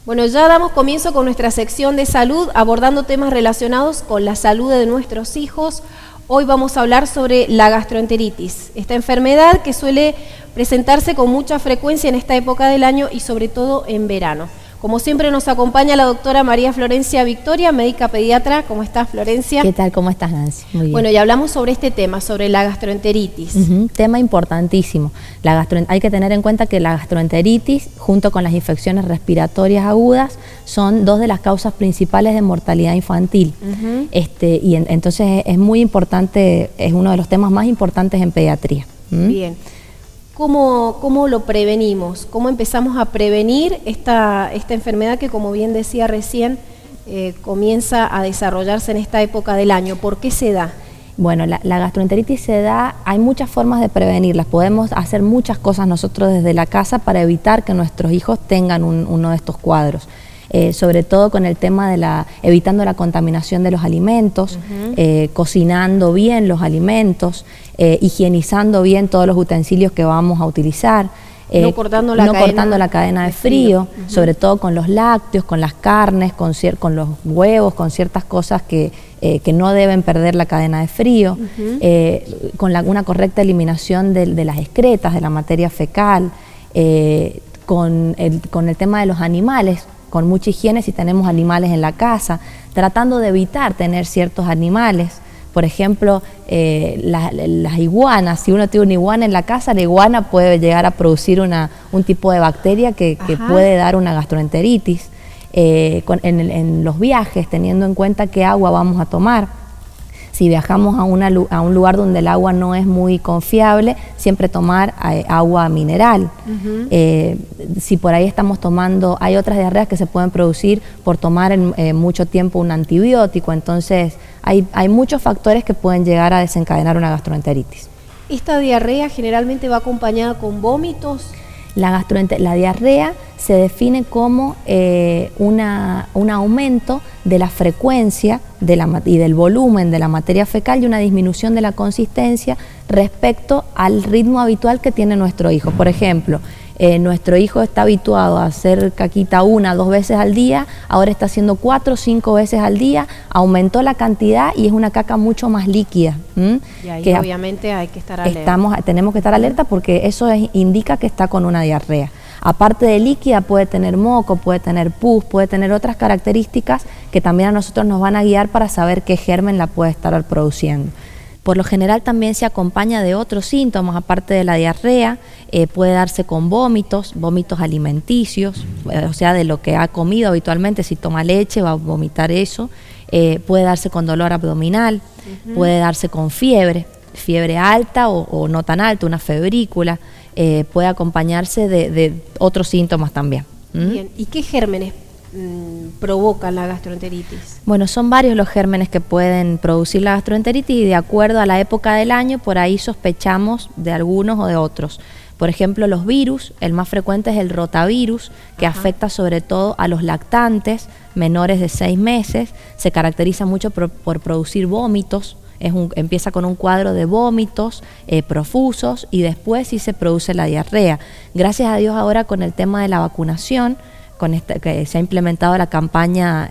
Bueno, ya damos comienzo con nuestra sección de salud, abordando temas relacionados con la salud de nuestros hijos. Hoy vamos a hablar sobre la gastroenteritis, esta enfermedad que suele presentarse con mucha frecuencia en esta época del año y sobre todo en verano. Como siempre nos acompaña la doctora María Florencia Victoria, médica pediatra. ¿Cómo estás, Florencia? ¿Qué tal? ¿Cómo estás, Nancy? Muy bien. Bueno, y hablamos sobre este tema, sobre la gastroenteritis. Tema importantísimo. Hay que tener en cuenta que la gastroenteritis, junto con las infecciones respiratorias agudas, son dos de las causas principales de mortalidad infantil. Entonces es muy importante, es uno de los temas más importantes en pediatría. Bien. ¿Cómo lo prevenimos? ¿Cómo empezamos a prevenir esta enfermedad que, como bien decía recién, comienza a desarrollarse en esta época del año? ¿Por qué se da? Bueno, la gastroenteritis se da, hay muchas formas de prevenirlas. Podemos hacer muchas cosas nosotros desde la casa para evitar que nuestros hijos tengan uno de estos cuadros. Sobre todo con el tema de evitando la contaminación de los alimentos, cocinando bien los alimentos, higienizando bien todos los utensilios que vamos a utilizar, no cortando la cadena de frío, sobre todo con los lácteos, con las carnes, con los huevos, con ciertas cosas que no deben perder la cadena de frío, con una correcta eliminación de las excretas, de la materia fecal, con el tema de los animales, con mucha higiene si tenemos animales en la casa, tratando de evitar tener ciertos animales. Por ejemplo, las iguanas, si uno tiene una iguana en la casa, la iguana puede llegar a producir un tipo de bacteria que puede dar una gastroenteritis. En los viajes, teniendo en cuenta qué agua vamos a tomar. Si viajamos a un lugar donde el agua no es muy confiable, siempre tomar agua mineral. Si por ahí estamos tomando, hay otras diarreas que se pueden producir por tomar mucho tiempo un antibiótico, entonces hay muchos factores que pueden llegar a desencadenar una gastroenteritis. ¿Esta diarrea generalmente va acompañada con vómitos? La diarrea se define como un aumento de la frecuencia y del volumen de la materia fecal y una disminución de la consistencia respecto al ritmo habitual que tiene nuestro hijo. Por ejemplo, nuestro hijo está habituado a hacer caquita 1 o 2 veces al día, ahora está haciendo 4 o 5 veces al día, aumentó la cantidad y es una caca mucho más líquida. Y ahí obviamente hay que estar alerta. Tenemos que estar alerta porque eso indica que está con una diarrea. Aparte de líquida, puede tener moco, puede tener pus, puede tener otras características que también a nosotros nos van a guiar para saber qué germen la puede estar produciendo. Por lo general también se acompaña de otros síntomas, aparte de la diarrea, puede darse con vómitos alimenticios, o sea, de lo que ha comido habitualmente. Si toma leche va a vomitar eso, puede darse con dolor abdominal, puede darse con fiebre alta o no tan alta, una febrícula, puede acompañarse de otros síntomas también. Bien. ¿Y qué gérmenes provocan la gastroenteritis? Bueno, son varios los gérmenes que pueden producir la gastroenteritis y de acuerdo a la época del año, por ahí sospechamos de algunos o de otros. Por ejemplo, los virus, el más frecuente es el rotavirus, que afecta sobre todo a los lactantes menores de 6 meses, se caracteriza mucho por producir vómitos. Empieza con un cuadro de vómitos profusos y después sí se produce la diarrea. Gracias a Dios ahora con el tema de la vacunación, que se ha implementado la campaña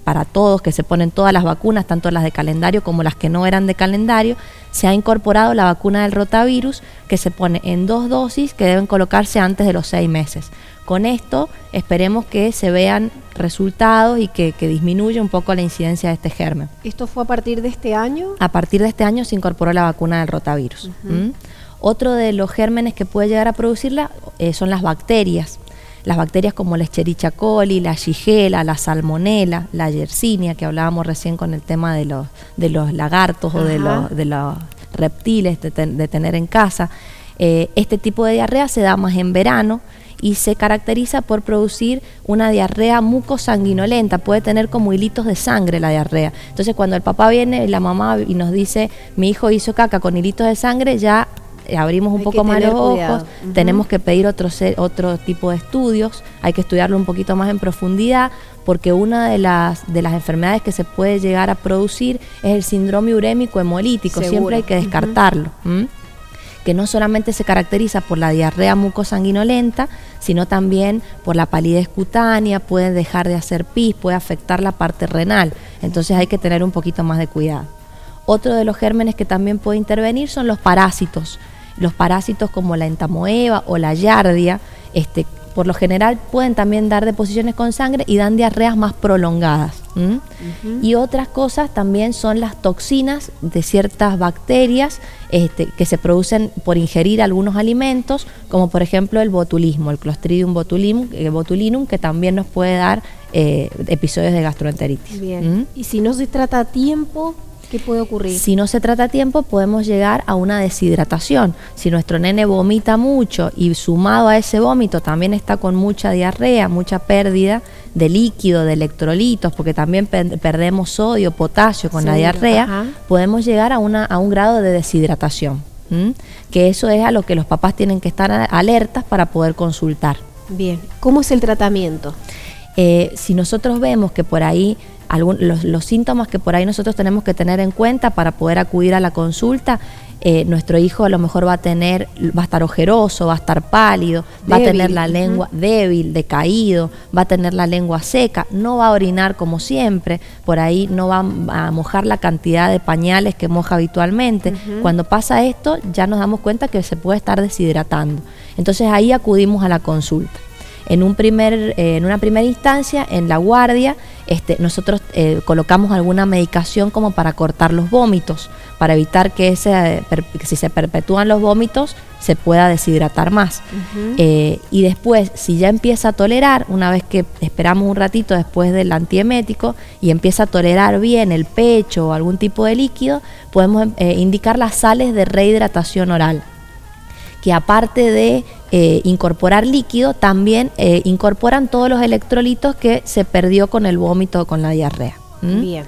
para todos, que se ponen todas las vacunas, tanto las de calendario como las que no eran de calendario, se ha incorporado la vacuna del rotavirus que se pone en 2 dosis que deben colocarse antes de los 6 meses. Con esto esperemos que se vean resultados y que disminuya un poco la incidencia de este germen. ¿Esto fue a partir de este año? A partir de este año se incorporó la vacuna del rotavirus. Otro de los gérmenes que puede llegar a producirla son las bacterias. Las bacterias como la Escherichia coli, la Shigella, la Salmonella, la Yersinia, que hablábamos recién con el tema de los lagartos o de los reptiles de tener en casa. Este tipo de diarrea se da más en verano y se caracteriza por producir una diarrea mucosanguinolenta, puede tener como hilitos de sangre la diarrea. Entonces cuando el papá viene, la mamá y nos dice, mi hijo hizo caca con hilitos de sangre, ya abrimos un poco más los ojos, tenemos que pedir otro tipo de estudios, hay que estudiarlo un poquito más en profundidad, porque una de las enfermedades que se puede llegar a producir es el síndrome urémico hemolítico. Seguro. Siempre hay que descartarlo. que no solamente se caracteriza por la diarrea mucosanguinolenta, sino también por la palidez cutánea, puede dejar de hacer pis, puede afectar la parte renal. Entonces hay que tener un poquito más de cuidado. Otro de los gérmenes que también puede intervenir son los parásitos. Los parásitos como la entamoeba o la giardia, por lo general pueden también dar deposiciones con sangre y dan diarreas más prolongadas. Y otras cosas también son las toxinas de ciertas bacterias que se producen por ingerir algunos alimentos, como por ejemplo el botulismo, el Clostridium botulinum, que también nos puede dar episodios de gastroenteritis. Bien. Y si no se trata a tiempo, ¿qué puede ocurrir? Si no se trata a tiempo, podemos llegar a una deshidratación. Si nuestro nene vomita mucho y sumado a ese vómito también está con mucha diarrea, mucha pérdida de líquido, de electrolitos, porque también perdemos sodio, potasio con la diarrea, podemos llegar a un grado de deshidratación. Que eso es a lo que los papás tienen que estar alertas para poder consultar. Bien, ¿cómo es el tratamiento? Si nosotros vemos que por ahí los síntomas que por ahí nosotros tenemos que tener en cuenta para poder acudir a la consulta, nuestro hijo a lo mejor va a estar ojeroso, va a estar pálido, va a tener la lengua débil, decaído, va a tener la lengua seca, no va a orinar como siempre, por ahí no va a mojar la cantidad de pañales que moja habitualmente. Cuando pasa esto ya nos damos cuenta que se puede estar deshidratando. Entonces ahí acudimos a la consulta. En una primera instancia, en la guardia, nosotros colocamos alguna medicación como para cortar los vómitos, para evitar que si se perpetúan los vómitos, se pueda deshidratar más. Y después, si ya empieza a tolerar, una vez que esperamos un ratito después del antiemético y empieza a tolerar bien el pecho o algún tipo de líquido, podemos indicar las sales de rehidratación oral, que aparte de incorporar líquido, también incorporan todos los electrolitos que se perdió con el vómito o con la diarrea. Bien.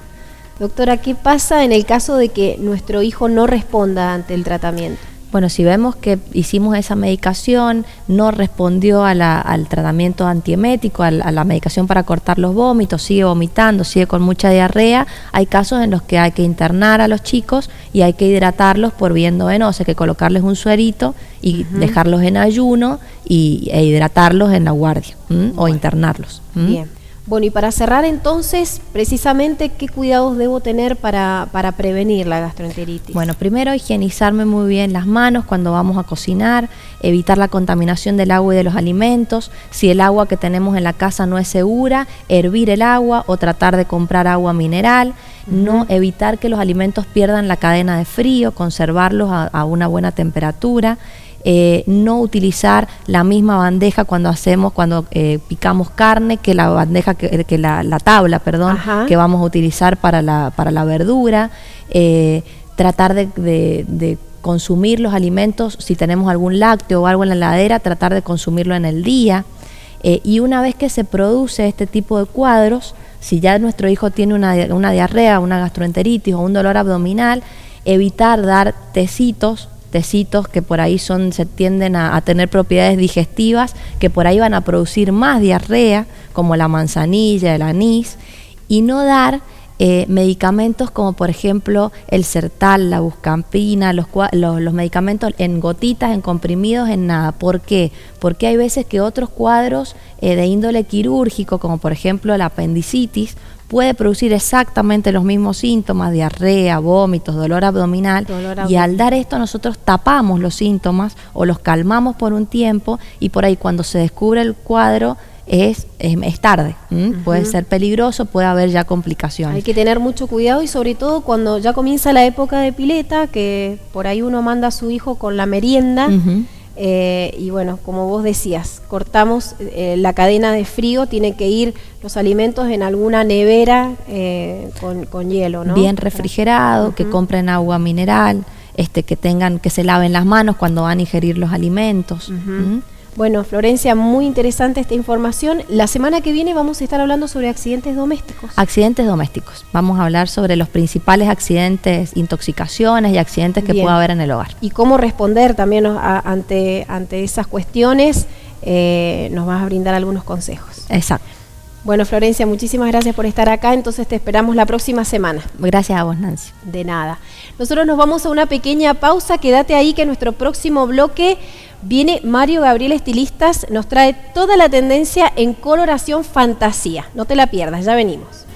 Doctora, ¿qué pasa en el caso de que nuestro hijo no responda ante el tratamiento? Bueno, si vemos que hicimos esa medicación, no respondió al tratamiento antiemético, a la medicación para cortar los vómitos, sigue vomitando, sigue con mucha diarrea, hay casos en los que hay que internar a los chicos y hay que hidratarlos por vía endovenosa, hay que colocarles un suerito y dejarlos en ayuno e hidratarlos en la guardia o internarlos. Bien. Bueno, y para cerrar entonces, precisamente, ¿qué cuidados debo tener para prevenir la gastroenteritis? Bueno, primero higienizarme muy bien las manos cuando vamos a cocinar, evitar la contaminación del agua y de los alimentos. Si el agua que tenemos en la casa no es segura, hervir el agua o tratar de comprar agua mineral. No evitar que los alimentos pierdan la cadena de frío, conservarlos a una buena temperatura. No utilizar la misma bandeja cuando picamos carne que la bandeja la tabla, que vamos a utilizar para la verdura. Tratar de consumir los alimentos, si tenemos algún lácteo o algo en la heladera, tratar de consumirlo en el día. Y una vez que se produce este tipo de cuadros, si ya nuestro hijo tiene una diarrea, una gastroenteritis o un dolor abdominal, evitar dar tecitos que por ahí se tienden a tener propiedades digestivas, que por ahí van a producir más diarrea, como la manzanilla, el anís, y no dar medicamentos como por ejemplo el Sertal, la Buscampina, los medicamentos en gotitas, en comprimidos, en nada. ¿Por qué? Porque hay veces que otros cuadros de índole quirúrgico, como por ejemplo la apendicitis, puede producir exactamente los mismos síntomas, diarrea, vómitos, dolor abdominal, y al dar esto nosotros tapamos los síntomas o los calmamos por un tiempo, y por ahí cuando se descubre el cuadro es tarde, puede ser peligroso, puede haber ya complicaciones. Hay que tener mucho cuidado, y sobre todo cuando ya comienza la época de pileta, que por ahí uno manda a su hijo con la merienda. Y bueno, como vos decías, cortamos la cadena de frío, tiene que ir los alimentos en alguna nevera con hielo, ¿no? Bien refrigerado, que compren agua mineral, que se laven las manos cuando van a ingerir los alimentos. Bueno, Florencia, muy interesante esta información. La semana que viene vamos a estar hablando sobre accidentes domésticos. Accidentes domésticos. Vamos a hablar sobre los principales accidentes, intoxicaciones y accidentes que pueda haber en el hogar. Y cómo responder también ante esas cuestiones, nos vas a brindar algunos consejos. Exacto. Bueno, Florencia, muchísimas gracias por estar acá, entonces te esperamos la próxima semana. Gracias a vos, Nancy. De nada. Nosotros nos vamos a una pequeña pausa, quédate ahí que en nuestro próximo bloque viene Mario Gabriel Estilistas, nos trae toda la tendencia en coloración fantasía. No te la pierdas, ya venimos.